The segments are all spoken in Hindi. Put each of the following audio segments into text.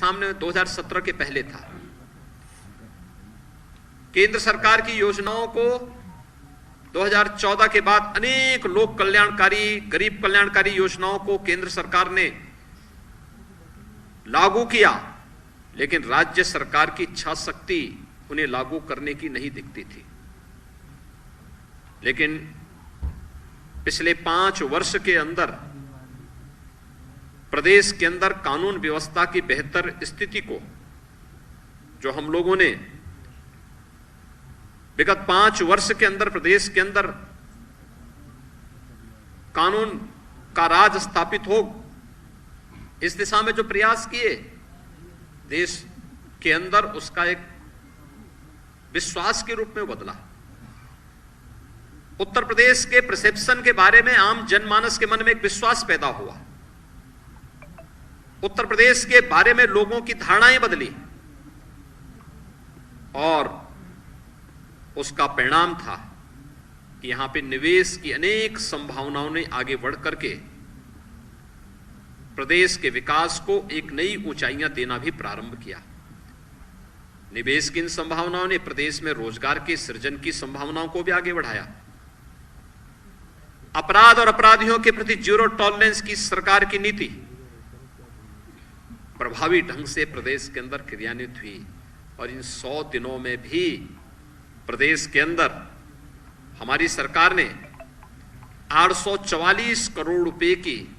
सामने 2017 के पहले था। केंद्र सरकार की योजनाओं को 2014 के बाद अनेक लोक कल्याणकारी, गरीब कल्याणकारी योजनाओं को केंद्र सरकार ने लागू किया, लेकिन राज्य सरकार की इच्छा शक्ति उन्हें लागू करने की नहीं दिखती थी। लेकिन पिछले 5 वर्ष के अंदर प्रदेश के अंदर कानून व्यवस्था की बेहतर स्थिति को, जो हम लोगों ने विगत 5 वर्ष के अंदर प्रदेश के अंदर कानून का राज स्थापित हो, इस दिशा में जो प्रयास किए देश के अंदर, उसका एक विश्वास के रूप में बदला। उत्तर प्रदेश के परसेप्शन के बारे में आम जनमानस के मन में एक विश्वास पैदा हुआ। उत्तर प्रदेश के बारे में लोगों की धारणाएं बदली और उसका परिणाम था कि यहां पे निवेश की अनेक संभावनाओं ने आगे बढ़ करके प्रदेश के विकास को एक नई ऊंचाइयां देना भी प्रारंभ किया। निवेश की इन संभावनाओं ने प्रदेश में रोजगार के सृजन की संभावनाओं को भी आगे बढ़ाया। अपराध और अपराधियों के प्रति जीरो टॉलरेंस की सरकार की नीति प्रभावी ढंग से प्रदेश के अंदर क्रियान्वित हुई और इन 100 दिनों में भी प्रदेश के अंदर हमारी सरकार ने 844 करोड़ रुपए की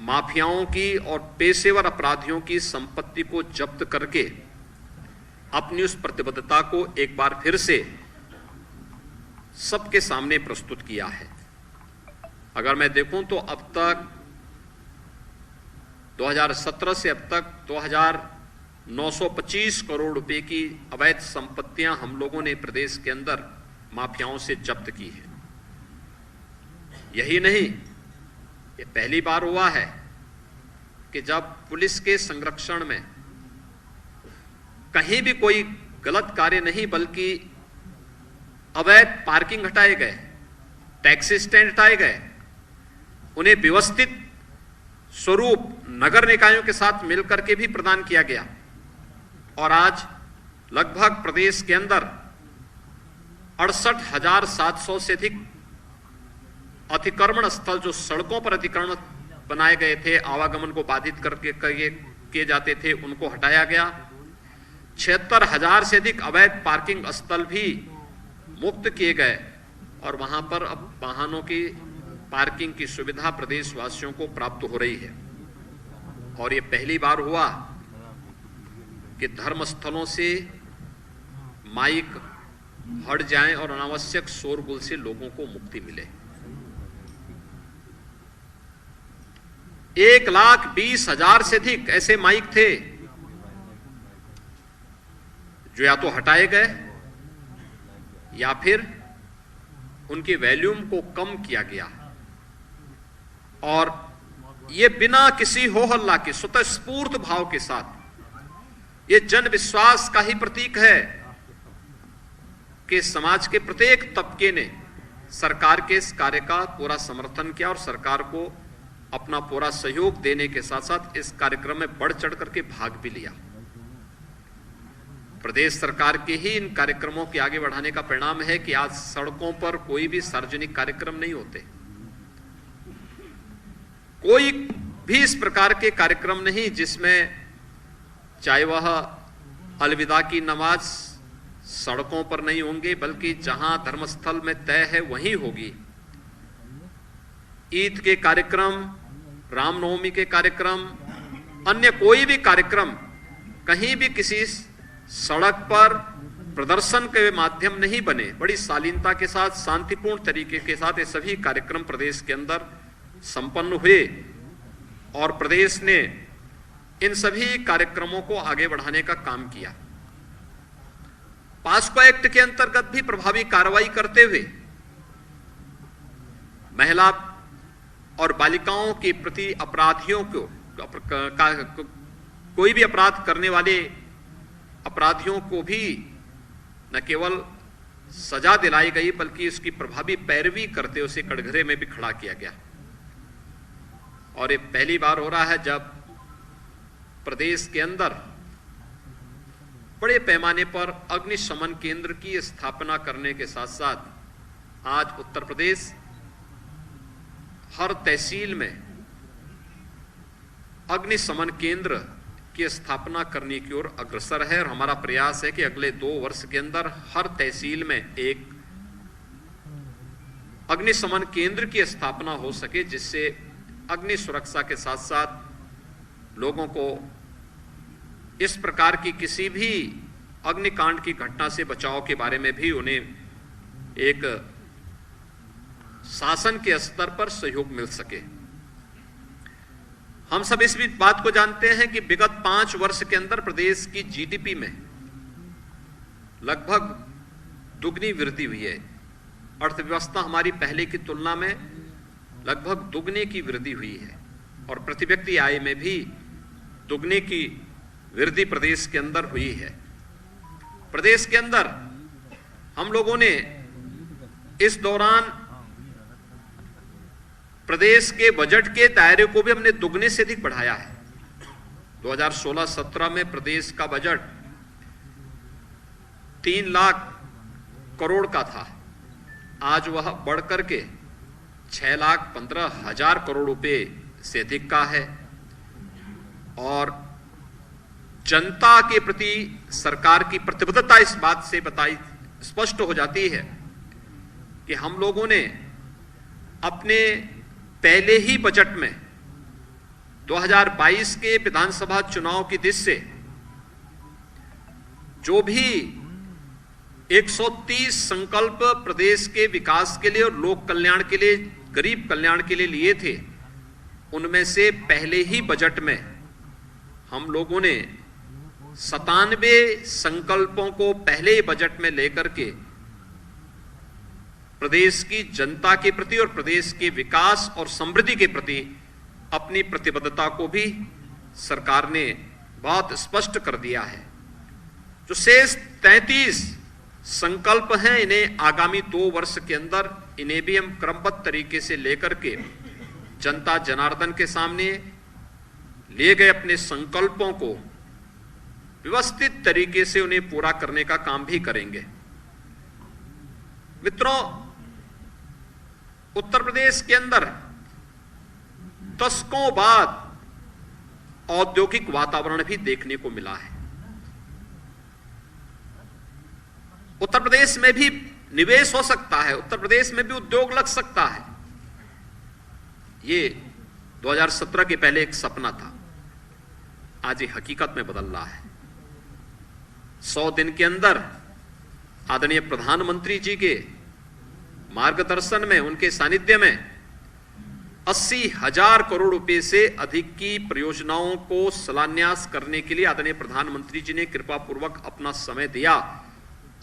माफियाओं की और पेशेवर अपराधियों की संपत्ति को जब्त करके अपनी उस प्रतिबद्धता को एक बार फिर से सबके सामने प्रस्तुत किया है। अगर मैं देखूं तो अब तक 2017 से अब तक 2925 करोड़ रुपए की अवैध संपत्तियां हम लोगों ने प्रदेश के अंदर माफियाओं से जब्त की है। यही नहीं, ये पहली बार हुआ है कि जब पुलिस के संरक्षण में कहीं भी कोई गलत कार्य नहीं, बल्कि अवैध पार्किंग हटाए गए, टैक्सी स्टैंड हटाए गए, उन्हें व्यवस्थित स्वरूप नगर निकायों के साथ मिलकर के भी प्रदान किया गया और आज लगभग प्रदेश के अंदर 68,700 से अधिक अतिक्रमण स्थल, जो सड़कों पर अतिक्रमण बनाए गए थे, आवागमन को बाधित करके किए जाते थे, उनको हटाया गया। 76,000 से अधिक अवैध पार्किंग स्थल भी मुक्त किए गए और वहां पर अब वाहनों की पार्किंग की सुविधा प्रदेशवासियों को प्राप्त हो रही है। और ये पहली बार हुआ कि धर्मस्थलों से माइक हट जाएं और अनावश्यक शोरगुल से लोगों को मुक्ति मिले। 1,20,000 से अधिक ऐसे माइक थे जो या तो हटाए गए या फिर उनकी वॉल्यूम को कम किया गया और ये बिना किसी हो हल्ला के स्वतःस्फूर्त भाव के साथ ये जन विश्वास का ही प्रतीक है कि समाज के प्रत्येक तबके ने सरकार के इस कार्य का पूरा समर्थन किया और सरकार को अपना पूरा सहयोग देने के साथ साथ इस कार्यक्रम में बढ़ चढ़ करके भाग भी लिया। प्रदेश सरकार के ही इन कार्यक्रमों के आगे बढ़ाने का परिणाम है कि आज सड़कों पर कोई भी सार्वजनिक कार्यक्रम नहीं होते, कोई भी इस प्रकार के कार्यक्रम नहीं जिसमें चाहे वह अलविदा की नमाज सड़कों पर नहीं होंगे, बल्कि जहां धर्मस्थल में तय है वहीं होगी। ईद के कार्यक्रम, रामनवमी के कार्यक्रम, अन्य कोई भी कार्यक्रम कहीं भी किसी सड़क पर प्रदर्शन के माध्यम नहीं बने। बड़ी शालीनता के साथ, शांतिपूर्ण तरीके के साथ ये सभी कार्यक्रम प्रदेश के अंदर संपन्न हुए और प्रदेश ने इन सभी कार्यक्रमों को आगे बढ़ाने का काम किया। पास्को एक्ट के अंतर्गत भी प्रभावी कार्रवाई करते हुए महिला और बालिकाओं के प्रति अपराधियों को कोई भी अपराध करने वाले अपराधियों को भी न केवल सजा दिलाई गई बल्कि उसकी प्रभावी पैरवी करते उसे कटघरे में भी खड़ा किया गया। और ये पहली बार हो रहा है जब प्रदेश के अंदर बड़े पैमाने पर अग्निशमन केंद्र की स्थापना करने के साथ साथ आज उत्तर प्रदेश हर तहसील में अग्निशमन केंद्र की स्थापना करने की ओर अग्रसर है और हमारा प्रयास है कि अगले 2 वर्ष के अंदर हर तहसील में एक अग्निशमन केंद्र की स्थापना हो सके, जिससे अग्नि सुरक्षा के साथ साथ लोगों को इस प्रकार की किसी भी अग्निकांड की घटना से बचाव के बारे में भी उन्हें एक शासन के स्तर पर सहयोग मिल सके। हम सब इस बात को जानते हैं कि विगत 5 वर्ष के अंदर प्रदेश की जीडीपी में लगभग दुगनी वृद्धि हुई है। अर्थव्यवस्था हमारी पहले की तुलना में लगभग दुगने की वृद्धि हुई है और प्रति व्यक्ति आय में भी दुगने की वृद्धि प्रदेश के अंदर हुई है। प्रदेश के अंदर हम लोगों ने इस दौरान प्रदेश के बजट के दायरे को भी हमने दुगने से अधिक बढ़ाया है। 2016-17 में प्रदेश का बजट 3 लाख करोड़ का था, आज वह बढ़कर के 6,15,000 करोड़ रुपए से अधिक का है। और जनता के प्रति सरकार की प्रतिबद्धता इस बात से स्पष्ट हो जाती है कि हम लोगों ने अपने पहले ही बजट में 2022 के विधानसभा चुनाव की दृष्टि से जो भी 130 संकल्प प्रदेश के विकास के लिए और लोक कल्याण के लिए, गरीब कल्याण के लिए लिए थे, उनमें से पहले ही बजट में हम लोगों ने 97 संकल्पों को पहले ही बजट में लेकर के प्रदेश की जनता के प्रति और प्रदेश के विकास और समृद्धि के प्रति अपनी प्रतिबद्धता को भी सरकार ने बहुत स्पष्ट कर दिया है। जो शेष 33 संकल्प हैं, इन्हें आगामी 2 वर्ष के अंदर इन्हें भी हम क्रमबद्ध तरीके से लेकर के जनता जनार्दन के सामने लिए गए अपने संकल्पों को व्यवस्थित तरीके से उन्हें पूरा करने का काम भी करेंगे। मित्रों, उत्तर प्रदेश के अंदर दशकों बाद औद्योगिक वातावरण भी देखने को मिला है। उत्तर प्रदेश में भी निवेश हो सकता है, उत्तर प्रदेश में भी उद्योग लग सकता है। ये 2017 के पहले एक सपना था, आज ये हकीकत में बदल रहा है। 100 दिन के अंदर आदरणीय प्रधानमंत्री जी के मार्गदर्शन में, उनके सानिध्य में 80,000 करोड़ रुपए से अधिक की परियोजनाओं को शिलान्यास करने के लिए आदरणीय प्रधानमंत्री जी ने कृपा पूर्वक अपना समय दिया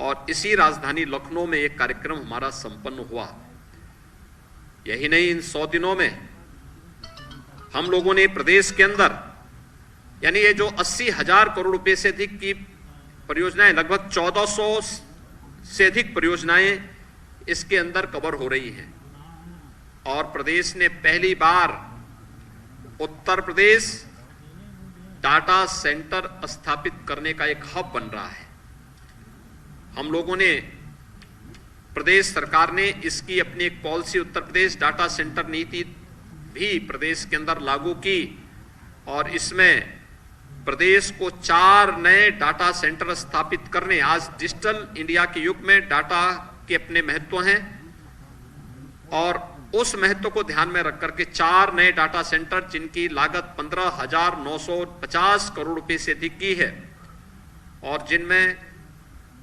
और इसी राजधानी लखनऊ में एक कार्यक्रम हमारा संपन्न हुआ। यही नहीं, इन 100 दिनों में हम लोगों ने प्रदेश के अंदर, यानी ये जो 80,000 करोड़ रुपए से अधिक की परियोजनाएं, लगभग 1400 से अधिक परियोजनाएं इसके अंदर कवर हो रही हैं। और प्रदेश ने पहली बार उत्तर प्रदेश डाटा सेंटर स्थापित करने का एक हब बन रहा है। हम लोगों ने, प्रदेश सरकार ने इसकी अपनी एक policy, Uttar Pradesh data centre नीति भी प्रदेश के अंदर लागू की और इसमें प्रदेश को 4 नए डाटा सेंटर स्थापित करने, आज डिजिटल इंडिया के युग में डाटा के अपने महत्व हैं और उस महत्व को ध्यान में रख करके 4 नए डाटा सेंटर, जिनकी लागत 15,950 करोड़ रुपए से अधिक की है और जिनमें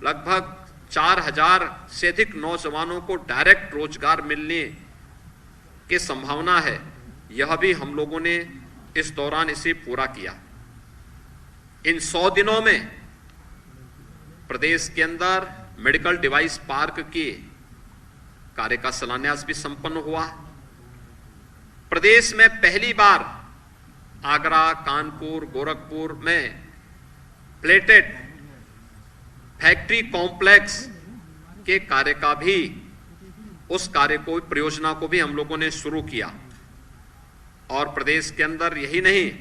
लगभग 4,000 से अधिक नौजवानों को डायरेक्ट रोजगार मिलने की संभावना है, यह भी हम लोगों ने इस दौरान इसे पूरा किया। इन 100 दिनों में प्रदेश के अंदर मेडिकल डिवाइस पार्क के कार्य का शिलान्यास भी संपन्न हुआ। प्रदेश में पहली बार आगरा, कानपुर, गोरखपुर में प्लेटेड फैक्ट्री कॉम्प्लेक्स के कार्य का भी, उस कार्य को, परियोजना को भी हम लोगों ने शुरू किया। और प्रदेश के अंदर यही नहीं,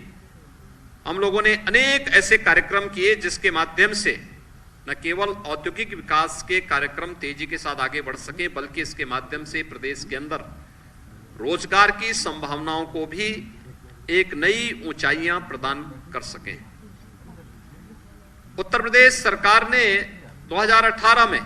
हम लोगों ने अनेक ऐसे कार्यक्रम किए जिसके माध्यम से न केवल औद्योगिक विकास के कार्यक्रम तेजी के साथ आगे बढ़ सके, बल्कि इसके माध्यम से प्रदेश के अंदर रोजगार की संभावनाओं को भी एक नई ऊंचाइयां प्रदान कर सकें। उत्तर प्रदेश सरकार ने 2018 में